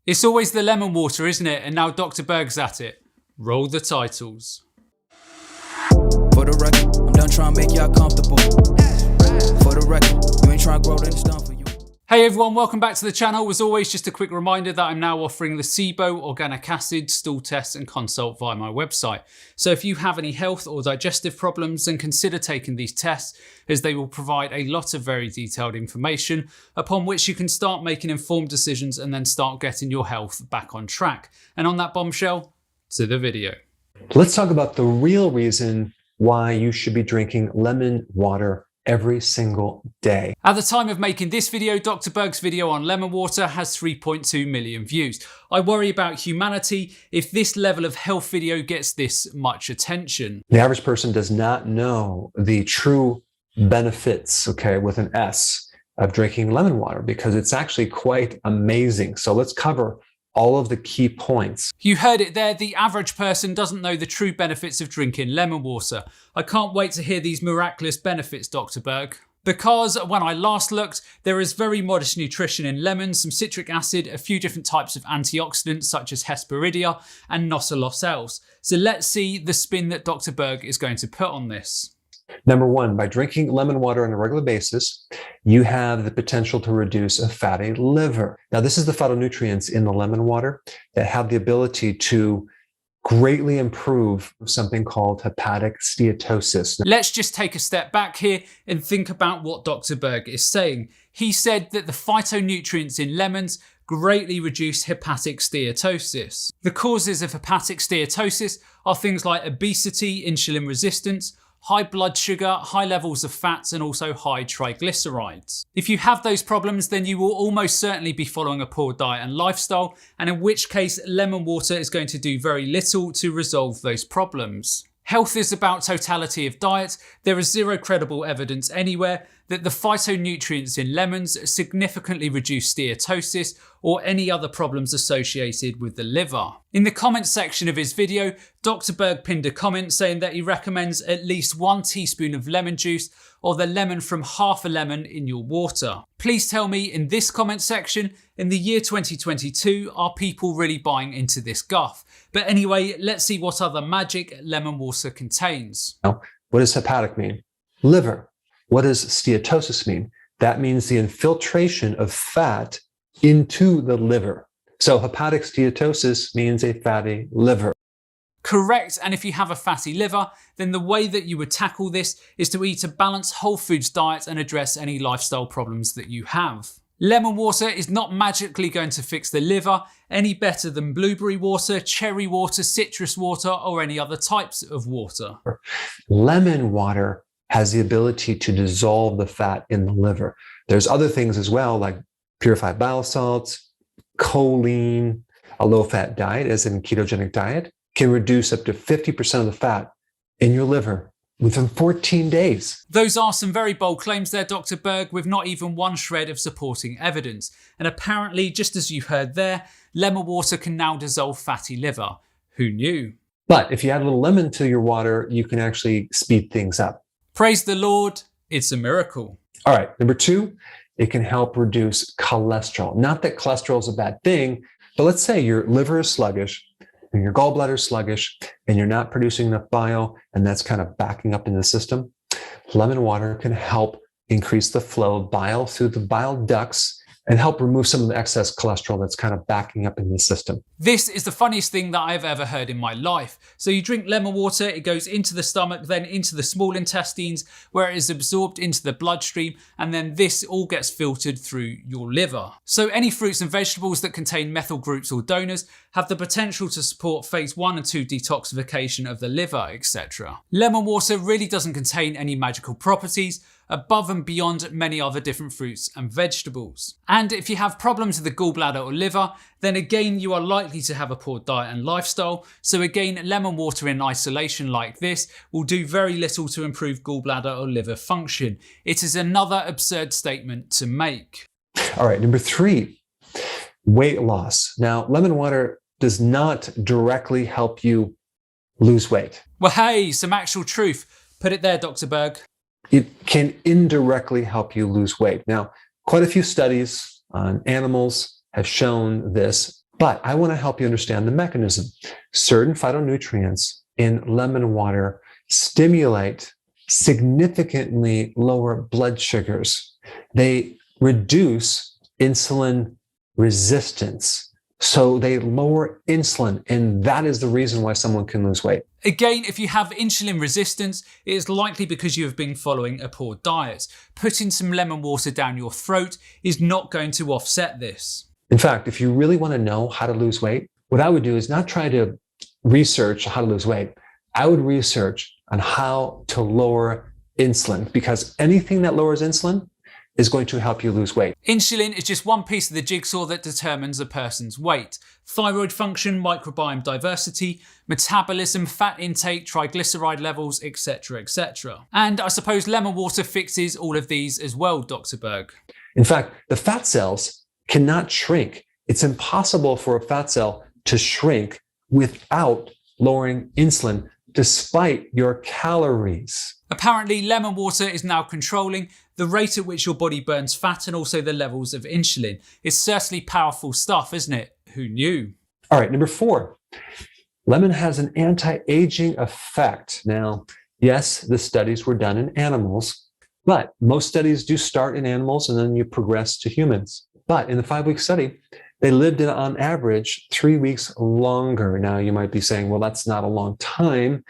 It's always the lemon water, isn't it? And now Dr. Berg's at it. Roll the titles. For the record, I'm done trying to make y'all comfortable. For the record, you ain't trying to grow, then it's done for you. Hey everyone, welcome back to the channel. As always, just a quick reminder that I'm now offering the SIBO organic acid stool test and consult via my website. So if you have any health or digestive problems, then consider taking these tests, as they will provide a lot of very detailed information upon which you can start making informed decisions and then start getting your health back on track. And on that bombshell, to the video. Let's talk about the real reason why you should be drinking lemon water every single day. At the time of making this video, Dr. Berg's video on lemon water has 3.2 million views. I worry about humanity if this level of health video gets this much attention. The average person does not know the true benefits, okay, with an S, of drinking lemon water, because it's actually quite amazing. So let's cover all of the key points. You heard it there, the average person doesn't know the true benefits of drinking lemon water. I can't wait to hear these miraculous benefits, Dr. Berg. Because when I last looked, there is very modest nutrition in lemons, some citric acid, a few different types of antioxidants such as hesperidia, and not a lot else. So let's see the spin that Dr. Berg is going to put on this. Number one, by drinking lemon water on a regular basis, you have the potential to reduce a fatty liver. Now, this is the phytonutrients in the lemon water that have the ability to greatly improve something called hepatic steatosis. Let's just take a step back here and think about what Dr. Berg is saying. He said that the phytonutrients in lemons greatly reduce hepatic steatosis. The causes of hepatic steatosis are things like obesity, insulin resistance, high blood sugar, high levels of fats, and also high triglycerides. If you have those problems, then you will almost certainly be following a poor diet and lifestyle, and in which case lemon water is going to do very little to resolve those problems. Health is about totality of diet. There is zero credible evidence anywhere that the phytonutrients in lemons significantly reduce steatosis or any other problems associated with the liver. In the comments section of his video, Dr. Berg pinned a comment saying that he recommends at least 1 teaspoon of lemon juice or the lemon from half a lemon in your water. Please tell me in this comment section, in the year 2022, are people really buying into this guff? But anyway, let's see what other magic lemon water contains. Now, what does hepatic mean? Liver. What does steatosis mean? That means the infiltration of fat into the liver. So hepatic steatosis means a fatty liver. Correct, and if you have a fatty liver, then the way that you would tackle this is to eat a balanced whole foods diet and address any lifestyle problems that you have. Lemon water is not magically going to fix the liver any better than blueberry water, cherry water, citrus water, or any other types of water. Lemon water has the ability to dissolve the fat in the liver. There's other things as well, like purified bile salts, choline. A low-fat diet, as in ketogenic diet, can reduce up to 50% of the fat in your liver within 14 days. Those are some very bold claims there, Dr. Berg, with not even one shred of supporting evidence. And apparently, just as you heard there, lemon water can now dissolve fatty liver. Who knew? But if you add a little lemon to your water, you can actually speed things up. Praise the Lord, it's a miracle. All right, number two, it can help reduce cholesterol. Not that cholesterol is a bad thing, but let's say your liver is sluggish, and your gallbladder is sluggish, and you're not producing enough bile, and that's kind of backing up in the system. Lemon water can help increase the flow of bile through the bile ducts and help remove some of the excess cholesterol that's kind of backing up in the system. This is the funniest thing that I've ever heard in my life. So you drink lemon water, it goes into the stomach, then into the small intestines, where it is absorbed into the bloodstream, and then this all gets filtered through your liver. So any fruits and vegetables that contain methyl groups or donors have the potential to support phase 1 and 2 detoxification of the liver, etc. Lemon water really doesn't contain any magical properties, above and beyond many other different fruits and vegetables. And if you have problems with the gallbladder or liver, then again you are likely to have a poor diet and lifestyle. So again, lemon water in isolation like this will do very little to improve gallbladder or liver function. It is another absurd statement to make. All right, number three, weight loss. Now, lemon water does not directly help you lose weight. Well, hey, some actual truth. Put it there, Dr. Berg. It can indirectly help you lose weight. Now, quite a few studies on animals have shown this, But I want to help you understand the mechanism. Certain phytonutrients in lemon water stimulate significantly lower blood sugars. They reduce insulin resistance. So they lower insulin, and that is the reason why someone can lose weight. Again, if you have insulin resistance, it is likely because you have been following a poor diet. Putting some lemon water down your throat is not going to offset this. In fact, if you really want to know how to lose weight, what I would do is not try to research how to lose weight. I would research on how to lower insulin, because anything that lowers insulin is going to help you lose weight. Insulin is just one piece of the jigsaw that determines a person's weight. Thyroid function, microbiome diversity, metabolism, fat intake, triglyceride levels, etc, etc. And I suppose lemon water fixes all of these as well, Dr. Berg. In fact, the fat cells cannot shrink. It's impossible for a fat cell to shrink without lowering insulin, despite your calories. Apparently, lemon water is now controlling the rate at which your body burns fat and also the levels of insulin. It's certainly powerful stuff, isn't it? Who knew? All right, number 4. Lemon has an anti-aging effect. Now, yes, the studies were done in animals, but most studies do start in animals and then you progress to humans. But in the 5-week study, they lived on average 3 weeks longer. Now, you might be saying, well, that's not a long time,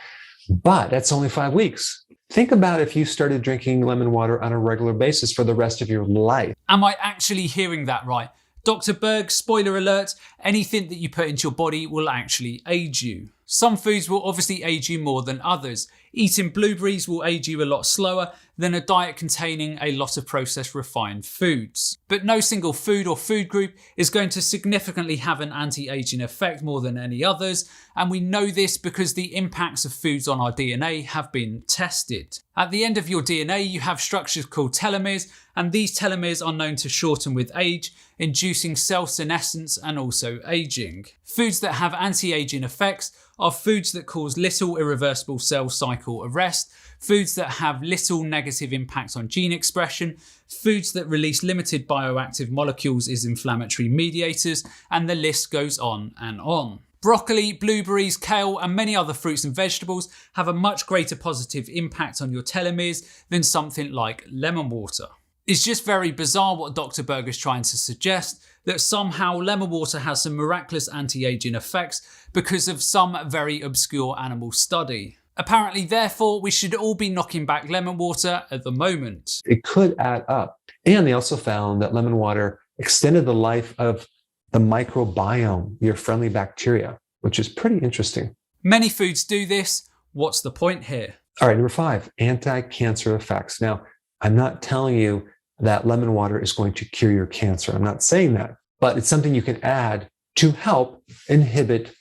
but that's only 5 weeks. Think about if you started drinking lemon water on a regular basis for the rest of your life. Am I actually hearing that right? Dr. Berg, spoiler alert, anything that you put into your body will actually age you. Some foods will obviously age you more than others. Eating blueberries will age you a lot slower than a diet containing a lot of processed refined foods. But no single food or food group is going to significantly have an anti-aging effect more than any others, and we know this because the impacts of foods on our DNA have been tested. At the end of your DNA, you have structures called telomeres, and these telomeres are known to shorten with age, inducing cell senescence and also aging. Foods that have anti-aging effects are foods that cause little irreversible cell cycle arrest, foods that have little negative impact on gene expression, foods that release limited bioactive molecules as inflammatory mediators, and the list goes on and on. Broccoli, blueberries, kale, and many other fruits and vegetables have a much greater positive impact on your telomeres than something like lemon water. It's just very bizarre what Dr. Berg is trying to suggest, that somehow lemon water has some miraculous anti-aging effects because of some very obscure animal study. Apparently, therefore, we should all be knocking back lemon water at the moment. It could add up. And they also found that lemon water extended the life of the microbiome, your friendly bacteria, which is pretty interesting. Many foods do this. What's the point here? All right, number 5, anti-cancer effects. Now, I'm not telling you that lemon water is going to cure your cancer. I'm not saying that, but it's something you can add to help inhibit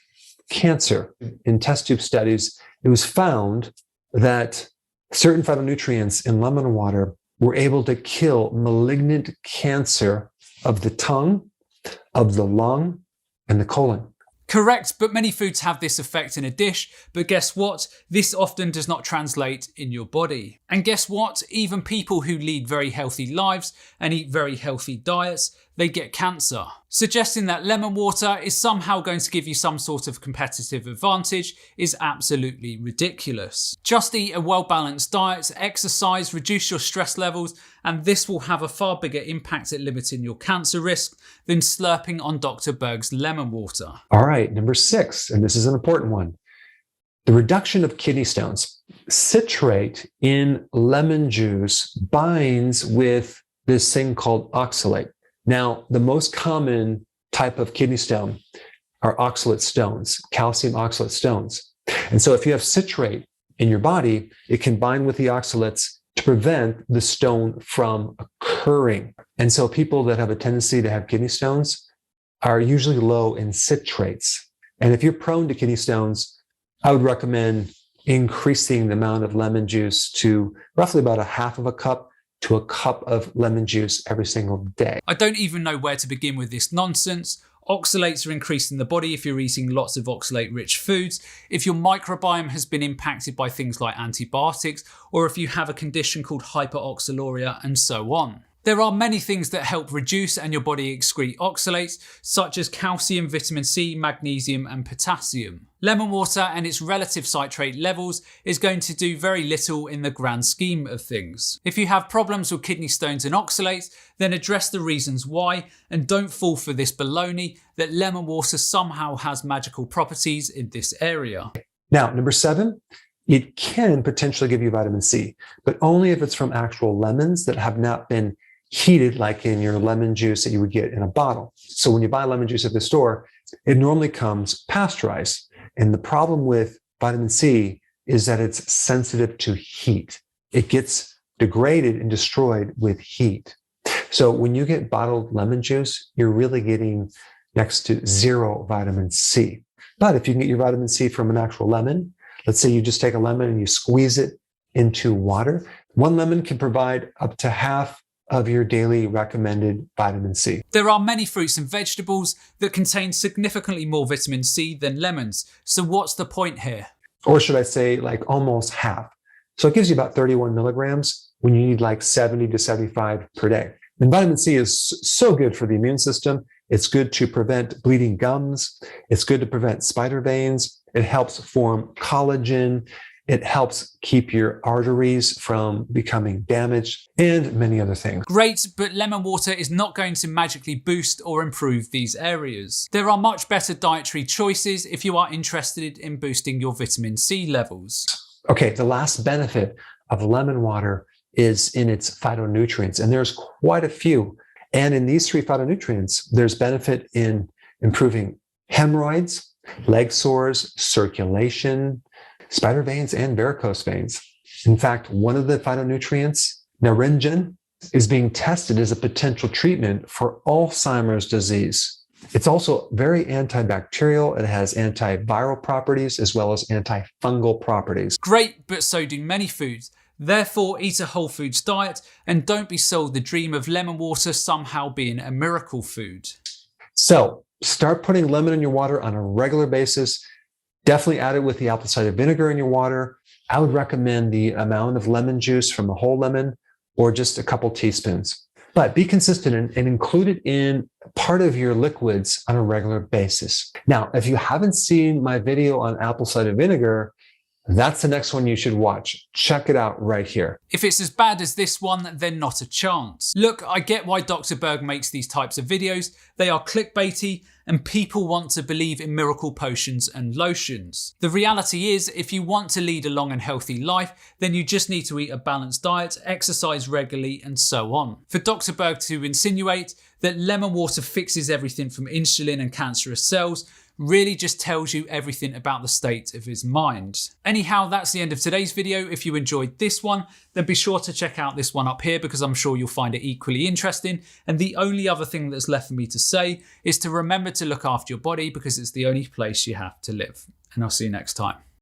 cancer. In test tube studies, it was found that certain phytonutrients in lemon water were able to kill malignant cancer of the tongue, of the lung, and the colon. Correct, but many foods have this effect in a dish, but guess what? This often does not translate in your body. And guess what? Even people who lead very healthy lives and eat very healthy diets, they get cancer. Suggesting that lemon water is somehow going to give you some sort of competitive advantage is absolutely ridiculous. Just eat a well-balanced diet, exercise, reduce your stress levels, and this will have a far bigger impact at limiting your cancer risk than slurping on Dr. Berg's lemon water. All right, number 6, and this is an important one. The reduction of kidney stones. Citrate in lemon juice binds with this thing called oxalate. Now, the most common type of kidney stone are oxalate stones, calcium oxalate stones. And so if you have citrate in your body, it can bind with the oxalates to prevent the stone from occurring. And so people that have a tendency to have kidney stones are usually low in citrates. And if you're prone to kidney stones, I would recommend increasing the amount of lemon juice to roughly about a half of a cup to a cup of lemon juice every single day. I don't even know where to begin with this nonsense. Oxalates are increased in the body if you're eating lots of oxalate-rich foods, if your microbiome has been impacted by things like antibiotics, or if you have a condition called hyperoxaluria, and so on. There are many things that help reduce and your body excrete oxalates, such as calcium, vitamin C, magnesium and potassium. Lemon water and its relative citrate levels is going to do very little in the grand scheme of things. If you have problems with kidney stones and oxalates, then address the reasons why and don't fall for this baloney that lemon water somehow has magical properties in this area. Now, number 7, it can potentially give you vitamin C, but only if it's from actual lemons that have not been heated, like in your lemon juice that you would get in a bottle. So when you buy lemon juice at the store, it normally comes pasteurized. And the problem with vitamin C is that it's sensitive to heat. It gets degraded and destroyed with heat. So when you get bottled lemon juice, you're really getting next to 0 vitamin C. But if you can get your vitamin C from an actual lemon, let's say you just take a lemon and you squeeze it into water, 1 lemon can provide up to half of your daily recommended vitamin C. There are many fruits and vegetables that contain significantly more vitamin C than lemons. So what's the point here? Or should I say like almost half. So it gives you about 31 milligrams when you need like 70 to 75 per day. And vitamin C is so good for the immune system. It's good to prevent bleeding gums. It's good to prevent spider veins. It helps form collagen. It helps keep your arteries from becoming damaged and many other things. Great, but lemon water is not going to magically boost or improve these areas. There are much better dietary choices if you are interested in boosting your vitamin C levels. Okay, the last benefit of lemon water is in its phytonutrients, and there's quite a few. And in these 3 phytonutrients, there's benefit in improving hemorrhoids, leg sores, circulation, spider veins, and varicose veins. In fact, one of the phytonutrients, naringin, is being tested as a potential treatment for Alzheimer's disease. It's also very antibacterial. It has antiviral properties as well as antifungal properties. Great, but so do many foods. Therefore, eat a whole foods diet and don't be sold the dream of lemon water somehow being a miracle food. So start putting lemon in your water on a regular basis. Definitely add it with the apple cider vinegar in your water. I would recommend the amount of lemon juice from a whole lemon or just a couple teaspoons. But be consistent and include it in part of your liquids on a regular basis. Now, if you haven't seen my video on apple cider vinegar, that's the next one you should watch. Check it out right here. If it's as bad as this one, then not a chance. Look, I get why Dr Berg makes these types of videos. They are clickbaity and people want to believe in miracle potions and lotions. The reality is, if you want to lead a long and healthy life, then you just need to eat a balanced diet, exercise regularly, and so on. For Dr Berg to insinuate that lemon water fixes everything from insulin and cancerous cells really just tells you everything about the state of his mind. Anyhow, that's the end of today's video. If you enjoyed this one, then be sure to check out this one up here because I'm sure you'll find it equally interesting. And the only other thing that's left for me to say is to remember to look after your body because it's the only place you have to live. And I'll see you next time.